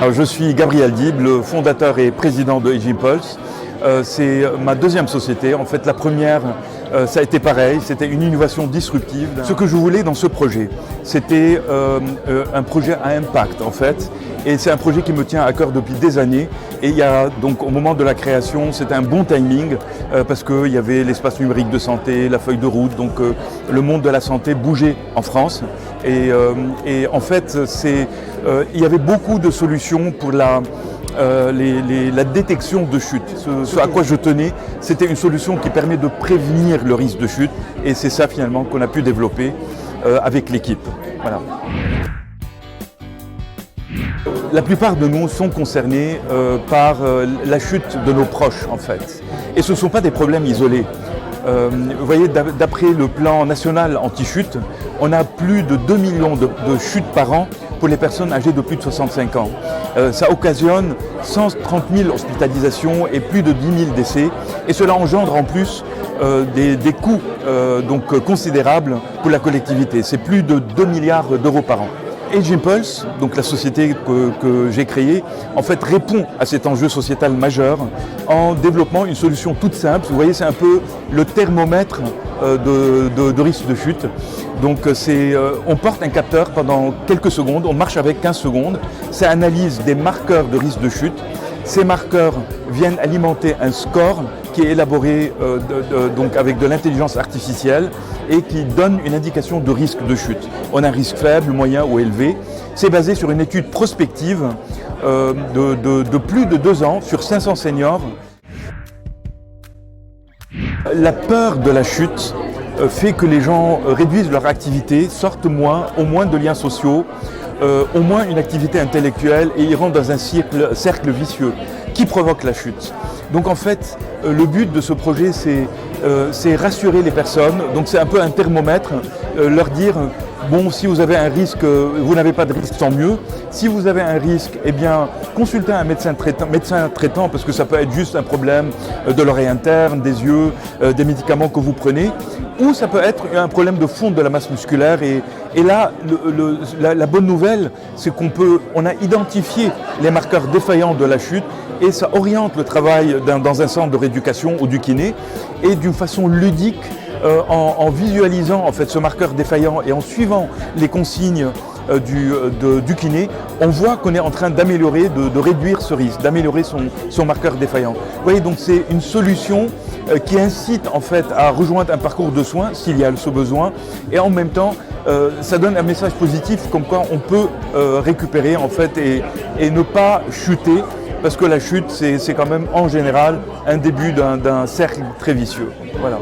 Alors, je suis Gabriel Dib, le fondateur et président de Age Impulse. C'est ma deuxième société. En fait, la première, ça a été pareil, c'était une innovation disruptive. Ce que je voulais dans ce projet, c'était un projet à impact en fait. Et c'est un projet qui me tient à cœur depuis des années. Et il y a donc au moment de la création, c'était un bon timing parce qu'il y avait l'espace numérique de santé, la feuille de route, donc le monde de la santé bougeait en France. Et en fait, il y avait beaucoup de solutions pour la détection de chute. Ce à quoi je tenais, c'était une solution qui permet de prévenir le risque de chute. Et c'est ça finalement qu'on a pu développer avec l'équipe. Voilà. La plupart de nous sont concernés par la chute de nos proches en fait. Et ce ne sont pas des problèmes isolés. Vous voyez, d'après le plan national anti-chute, on a plus de 2 millions de chutes par an pour les personnes âgées de plus de 65 ans. Ça occasionne 130 000 hospitalisations et plus de 10 000 décès. Et cela engendre en plus des coûts considérables pour la collectivité. C'est plus de 2 milliards d'euros par an. Age Impulse, donc la société que j'ai créée, en fait répond à cet enjeu sociétal majeur en développant une solution toute simple. Vous voyez, c'est un peu le thermomètre de risque de chute. Donc on porte un capteur pendant quelques secondes, on marche avec 15 secondes, ça analyse des marqueurs de risque de chute. Ces marqueurs viennent alimenter un score qui est élaboré donc avec de l'intelligence artificielle et qui donne une indication de risque de chute. On a un risque faible, moyen ou élevé. C'est basé sur une étude prospective de plus de 2 ans sur 500 seniors. La peur de la chute fait que les gens réduisent leur activité, sortent moins, ont moins de liens sociaux, ont moins une activité intellectuelle et ils rentrent dans un cercle vicieux qui provoque la chute. Donc en fait, le but de ce projet, c'est rassurer les personnes. Donc c'est un peu un thermomètre, leur dire, bon, si vous avez un risque, vous n'avez pas de risque, tant mieux. Si vous avez un risque, eh bien, consultez un médecin traitant parce que ça peut être juste un problème de l'oreille interne, des yeux, des médicaments que vous prenez. Ou ça peut être un problème de fonte de la masse musculaire. Et là, la bonne nouvelle, c'est on a identifié les marqueurs défaillants de la chute et ça oriente le travail dans un centre de rééducation ou du kiné. Et d'une façon ludique, en visualisant en fait ce marqueur défaillant et en suivant les consignes du kiné, on voit qu'on est en train d'améliorer, de réduire ce risque, d'améliorer son marqueur défaillant. Vous voyez, donc c'est une solution qui incite en fait à rejoindre un parcours de soins s'il y a ce besoin et en même temps ça donne un message positif comme quoi on peut récupérer en fait et ne pas chuter parce que la chute c'est quand même en général un début d'un cercle très vicieux. Voilà.